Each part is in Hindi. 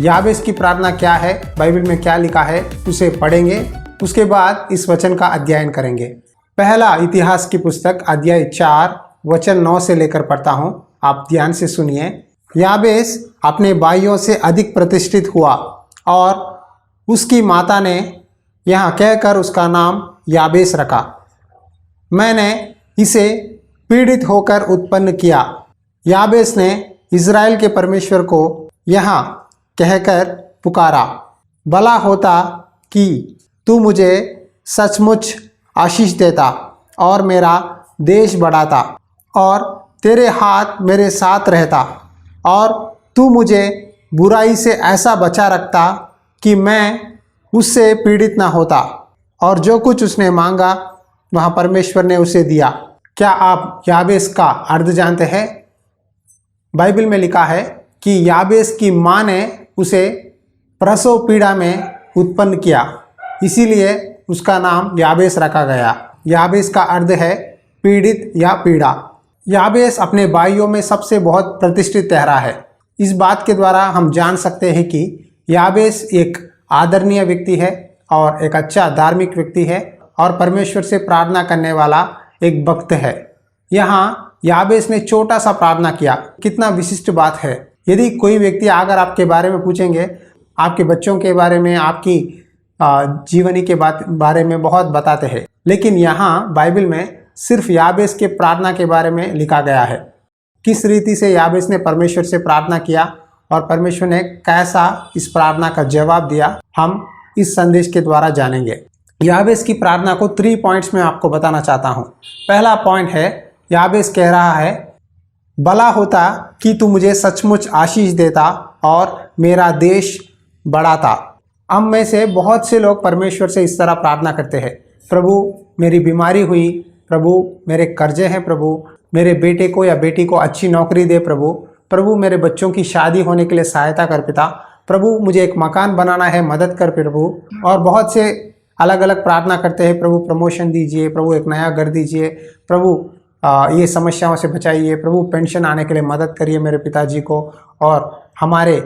याबेस की प्रार्थना क्या है, बाइबल में क्या लिखा है, उसे पढ़ेंगे। उसके बाद इस वचन का अध्ययन करेंगे। पहला इतिहास की पुस्तक अध्याय 4 वचन 9 से लेकर पढ़ता हूँ, आप ध्यान से सुनिए। याबेस अपने भाइयों से अधिक प्रतिष्ठित हुआ और उसकी माता ने यहाँ कहकर उसका नाम याबेस रखा, मैंने इसे पीड़ित होकर उत्पन्न किया। याबेस ने इज़राइल के परमेश्वर को यहाँ कहकर पुकारा, भला होता कि तू मुझे सचमुच आशीष देता और मेरा देश बढ़ाता और तेरे हाथ मेरे साथ रहता और तू मुझे बुराई से ऐसा बचा रखता कि मैं उससे पीड़ित ना होता। और जो कुछ उसने मांगा वहाँ परमेश्वर ने उसे दिया। क्या आप याबेस का अर्थ जानते हैं? बाइबल में लिखा है कि याबेस की माँ ने उसे प्रसव पीड़ा में उत्पन्न किया, इसीलिए उसका नाम याबेस रखा गया। याबेस का अर्थ है पीड़ित या पीड़ा। याबेस अपने भाइयों में सबसे बहुत प्रतिष्ठित ठहरा है। इस बात के द्वारा हम जान सकते हैं कि याबेस एक आदरणीय व्यक्ति है और एक अच्छा धार्मिक व्यक्ति है और परमेश्वर से प्रार्थना करने वाला एक भक्त है। यहाँ याबेस ने छोटा सा प्रार्थना किया, कितना विशिष्ट बात है। यदि कोई व्यक्ति अगर आपके बारे में पूछेंगे, आपके बच्चों के बारे में, आपकी जीवनी के बारे में बहुत बताते हैं, लेकिन यहाँ बाइबल में सिर्फ याबेस के प्रार्थना के बारे में लिखा गया है। किस रीति से याबेस ने परमेश्वर से प्रार्थना किया और परमेश्वर ने कैसा इस प्रार्थना का जवाब दिया, हम इस संदेश के द्वारा जानेंगे। याबेस की प्रार्थना को 3 पॉइंट्स में आपको बताना चाहता हूँ। पहला पॉइंट है, याबेस कह रहा है, भला होता कि तू मुझे सचमुच आशीष देता और मेरा देश बढ़ाता। हम में से बहुत से लोग परमेश्वर से इस तरह प्रार्थना करते हैं, प्रभु मेरी बीमारी हुई, प्रभु मेरे कर्जे हैं, प्रभु मेरे बेटे को या बेटी को अच्छी नौकरी दे, प्रभु मेरे बच्चों की शादी होने के लिए सहायता कर पिता, प्रभु मुझे एक मकान बनाना है, मदद कर प्रभु। और बहुत से अलग अलग प्रार्थना करते हैं, प्रभु प्रमोशन दीजिए, प्रभु एक नया घर दीजिए, प्रभु ये समस्याओं से बचाइए, प्रभु पेंशन आने के लिए मदद करिए मेरे पिताजी को, और हमारे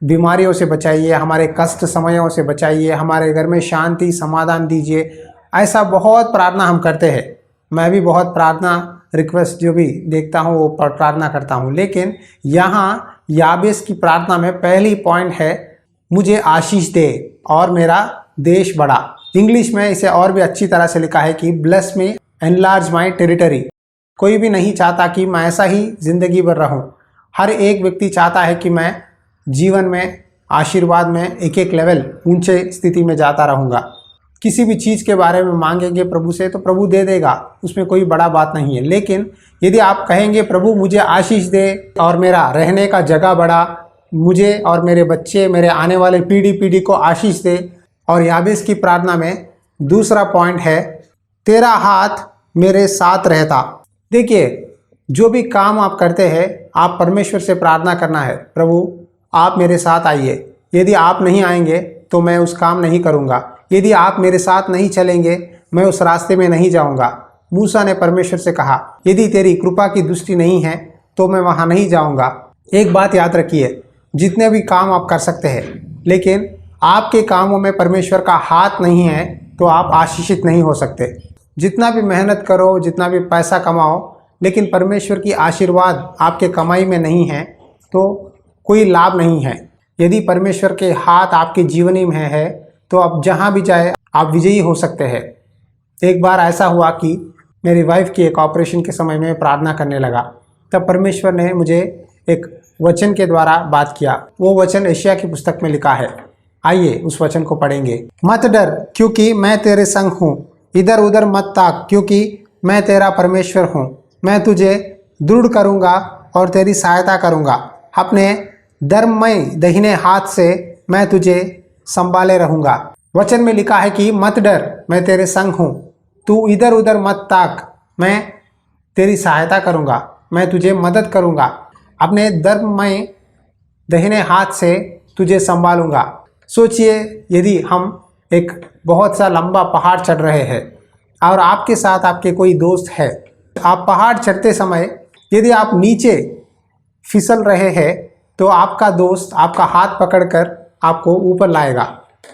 बीमारियों से बचाइए, हमारे कष्ट समयों से बचाइए, हमारे घर में शांति समाधान दीजिए। ऐसा बहुत प्रार्थना हम करते हैं। मैं भी बहुत प्रार्थना रिक्वेस्ट जो भी देखता हूँ वो प्रार्थना करता हूँ। लेकिन यहाँ याबेस की प्रार्थना में पहली पॉइंट है, मुझे आशीष दे और मेरा देश बढ़ा। इंग्लिश में इसे और भी अच्छी तरह से लिखा है कि ब्लेस मी, एनलार्ज माई टेरिटरी। कोई भी नहीं चाहता कि मैं ऐसा ही जिंदगी भर रहूं। हर एक व्यक्ति चाहता है कि मैं जीवन में आशीर्वाद में एक एक लेवल ऊंचे स्थिति में जाता रहूँगा। किसी भी चीज़ के बारे में मांगेंगे प्रभु से तो प्रभु दे देगा, उसमें कोई बड़ा बात नहीं है। लेकिन यदि आप कहेंगे प्रभु मुझे आशीष दे और मेरा रहने का जगह बढ़ा, मुझे और मेरे बच्चे, मेरे आने वाले पीढ़ी को आशीष दे। और याबेस की प्रार्थना में दूसरा पॉइंट है, तेरा हाथ मेरे साथ रहता। देखिए, जो भी काम आप करते हैं, आप परमेश्वर से प्रार्थना करना है, प्रभु आप मेरे साथ आइए। यदि आप नहीं आएंगे तो मैं उस काम नहीं करूँगा। यदि आप मेरे साथ नहीं चलेंगे मैं उस रास्ते में नहीं जाऊँगा। मूसा ने परमेश्वर से कहा, यदि तेरी कृपा की दृष्टि नहीं है तो मैं वहाँ नहीं जाऊँगा। एक बात याद रखिए, जितने भी काम आप कर सकते हैं, लेकिन आपके कामों में परमेश्वर का हाथ नहीं है तो आप आशीषित नहीं हो सकते। जितना भी मेहनत करो, जितना भी पैसा कमाओ, लेकिन परमेश्वर की आशीर्वाद आपके कमाई में नहीं है तो कोई लाभ नहीं है। यदि परमेश्वर के हाथ आपके जीवनी में है तो आप जहाँ भी जाए आप विजयी हो सकते हैं। एक बार ऐसा हुआ कि मेरी वाइफ की एक ऑपरेशन के समय में प्रार्थना करने लगा, तब परमेश्वर ने मुझे एक वचन के द्वारा बात किया। वो वचन एशिया की पुस्तक में लिखा है। आइए उस वचन को पढ़ेंगे। मत डर क्योंकि मैं तेरे संग हूँ, इधर उधर मत ताक क्योंकि मैं तेरा परमेश्वर हूँ। मैं तुझे दृढ़ करूँगा और तेरी सहायता करूँगा, अपने धर्ममय दाहिने हाथ से मैं तुझे संभाले रहूँगा। वचन में लिखा है कि मत डर, मैं तेरे संग हूँ, तू इधर उधर मत ताक, मैं तेरी सहायता करूँगा, मैं तुझे मदद करूँगा, अपने धर्ममय दाहिने हाथ से तुझे संभालूंगा। सोचिए, यदि हम एक बहुत सा लंबा पहाड़ चढ़ रहे हैं और आपके साथ आपके कोई दोस्त है, आप पहाड़ चढ़ते समय यदि आप नीचे फिसल रहे हैं तो आपका दोस्त आपका हाथ पकड़कर आपको ऊपर लाएगा।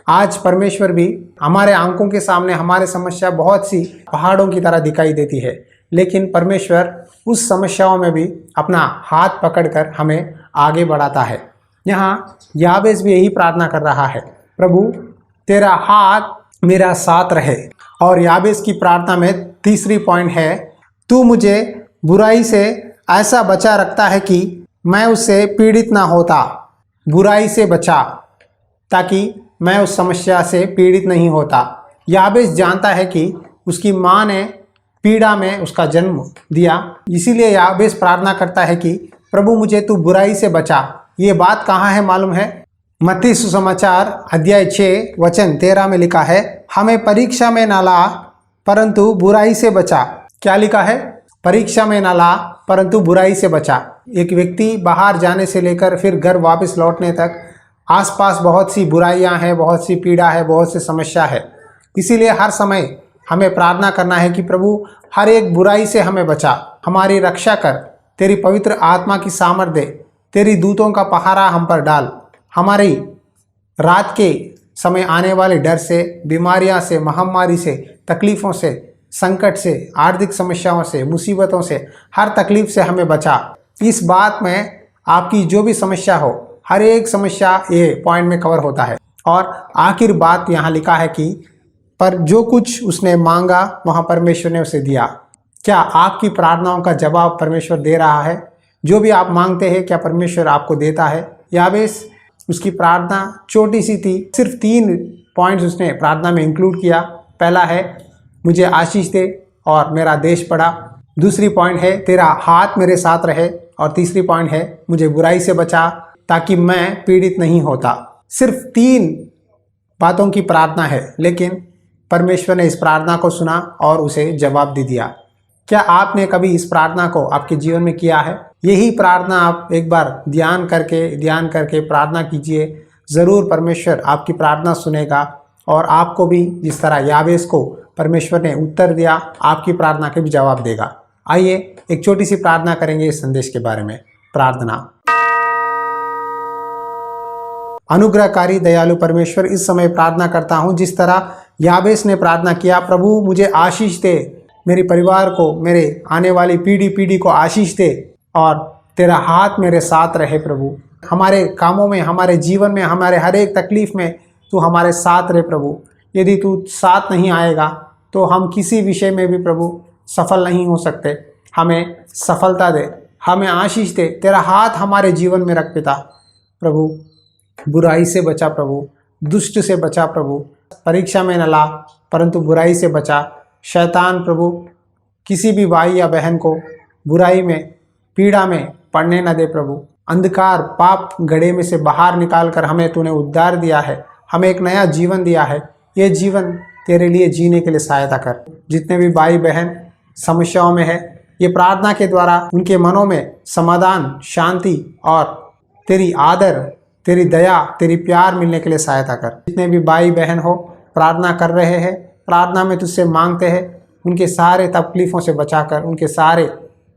आज परमेश्वर भी हमारे आंखों के सामने हमारे समस्या बहुत सी पहाड़ों की तरह दिखाई देती है, लेकिन परमेश्वर उस समस्याओं में भी अपना हाथ पकड़कर हमें आगे बढ़ाता है। यहाँ याबेस भी यही प्रार्थना कर रहा है, प्रभु तेरा हाथ मेरा साथ रहे। और याबेस की प्रार्थना में तीसरी पॉइंट है, तू मुझे बुराई से ऐसा बचा रखता है कि मैं उससे पीड़ित ना होता। बुराई से बचा ताकि मैं उस समस्या से पीड़ित नहीं होता। याबेस जानता है कि उसकी माँ ने पीड़ा में उसका जन्म दिया, इसीलिए याबेस प्रार्थना करता है कि प्रभु मुझे तू बुराई से बचा। ये बात कहाँ है मालूम है? मत्ती सुसमाचार अध्याय 6 वचन 13 में लिखा है, हमें परीक्षा में न ला परंतु बुराई से बचा। क्या लिखा है? परीक्षा में न ला परंतु बुराई से बचा। एक व्यक्ति बाहर जाने से लेकर फिर घर वापस लौटने तक आसपास बहुत सी बुराइयां हैं, बहुत सी पीड़ा है, बहुत सी समस्या है। इसीलिए हर समय हमें प्रार्थना करना है कि प्रभु हर एक बुराई से हमें बचा, हमारी रक्षा कर, तेरी पवित्र आत्मा की सामर्थ्य दे, तेरी दूतों का पहरा हम पर डाल। हमारी रात के समय आने वाले डर से, बीमारियां से, महामारी से, तकलीफ़ों से, संकट से, आर्थिक समस्याओं से, मुसीबतों से, हर तकलीफ से हमें बचा। इस बात में आपकी जो भी समस्या हो, हर एक समस्या ये पॉइंट में कवर होता है। और आखिर बात यहाँ लिखा है कि पर जो कुछ उसने मांगा वहाँ परमेश्वर ने उसे दिया। क्या आपकी प्रार्थनाओं का जवाब परमेश्वर दे रहा है? जो भी आप मांगते हैं क्या परमेश्वर आपको देता है? याबेस उसकी प्रार्थना छोटी सी थी, सिर्फ 3 पॉइंट्स उसने प्रार्थना में इंक्लूड किया। पहला है मुझे आशीष दे और मेरा देश बढ़ा। दूसरी पॉइंट है तेरा हाथ मेरे साथ रहे। और तीसरी पॉइंट है मुझे बुराई से बचा ताकि मैं पीड़ित नहीं होता। सिर्फ 3 बातों की प्रार्थना है, लेकिन परमेश्वर ने इस प्रार्थना को सुना और उसे जवाब दे दिया। क्या आपने कभी इस प्रार्थना को आपके जीवन में किया है? यही प्रार्थना आप एक बार ध्यान करके प्रार्थना कीजिए। ज़रूर परमेश्वर आपकी प्रार्थना सुनेगा और आपको भी जिस तरह याबेस को परमेश्वर ने उत्तर दिया, आपकी प्रार्थना के भी जवाब देगा। आइए एक छोटी सी प्रार्थना करेंगे इस संदेश के बारे में। प्रार्थना। अनुग्रहकारी दयालु परमेश्वर, इस समय प्रार्थना करता हूँ जिस तरह याबेस ने प्रार्थना किया, प्रभु मुझे आशीष दे, मेरे परिवार को, मेरे आने वाली पीढ़ी को आशीष दे और तेरा हाथ मेरे साथ रहे। प्रभु हमारे कामों में, हमारे जीवन में, हमारे हर एक तकलीफ में तू हमारे साथ रहे। प्रभु यदि तू साथ नहीं आएगा तो हम किसी विषय में भी प्रभु सफल नहीं हो सकते। हमें सफलता दे, हमें आशीष दे, तेरा हाथ हमारे जीवन में रख पिता। प्रभु बुराई से बचा, प्रभु दुष्ट से बचा, प्रभु परीक्षा में न ला परंतु बुराई से बचा। शैतान प्रभु किसी भी भाई या बहन को बुराई में, पीड़ा में पड़ने न दे। प्रभु अंधकार पाप गड्ढे में से बाहर निकाल कर हमें तूने उद्धार दिया है, हमें एक नया जीवन दिया है। ये जीवन तेरे लिए जीने के लिए सहायता कर। जितने भी भाई बहन समस्याओं में है, ये प्रार्थना के द्वारा उनके मनों में समाधान, शांति और तेरी आदर, तेरी दया, तेरी प्यार मिलने के लिए सहायता कर। जितने भी भाई बहन हो प्रार्थना कर रहे हैं, प्रार्थना में तुझसे मांगते हैं, उनके सारे तकलीफ़ों से बचाकर उनके सारे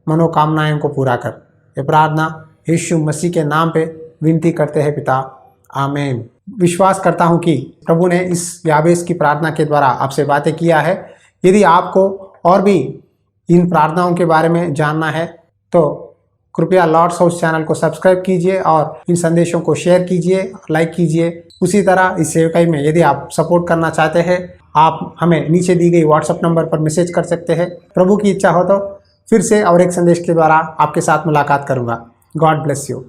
मनोकामनाएं को पूरा कर। ये प्रार्थना यीशु मसीह के नाम पे विनती करते हैं पिता, आमीन। विश्वास करता हूँ कि प्रभु ने इस याबेस की प्रार्थना के द्वारा आपसे बातें किया है। यदि आपको और भी इन प्रार्थनाओं के बारे में जानना है तो कृपया लॉर्ड्स हाउस चैनल को सब्सक्राइब कीजिए और इन संदेशों को शेयर कीजिए, लाइक कीजिए। उसी तरह इस सेवकाई में यदि आप सपोर्ट करना चाहते हैं, आप हमें नीचे दी गई व्हाट्सएप नंबर पर मैसेज कर सकते हैं। प्रभु की इच्छा हो तो फिर से और एक संदेश के द्वारा आपके साथ मुलाकात करूंगा। God bless you.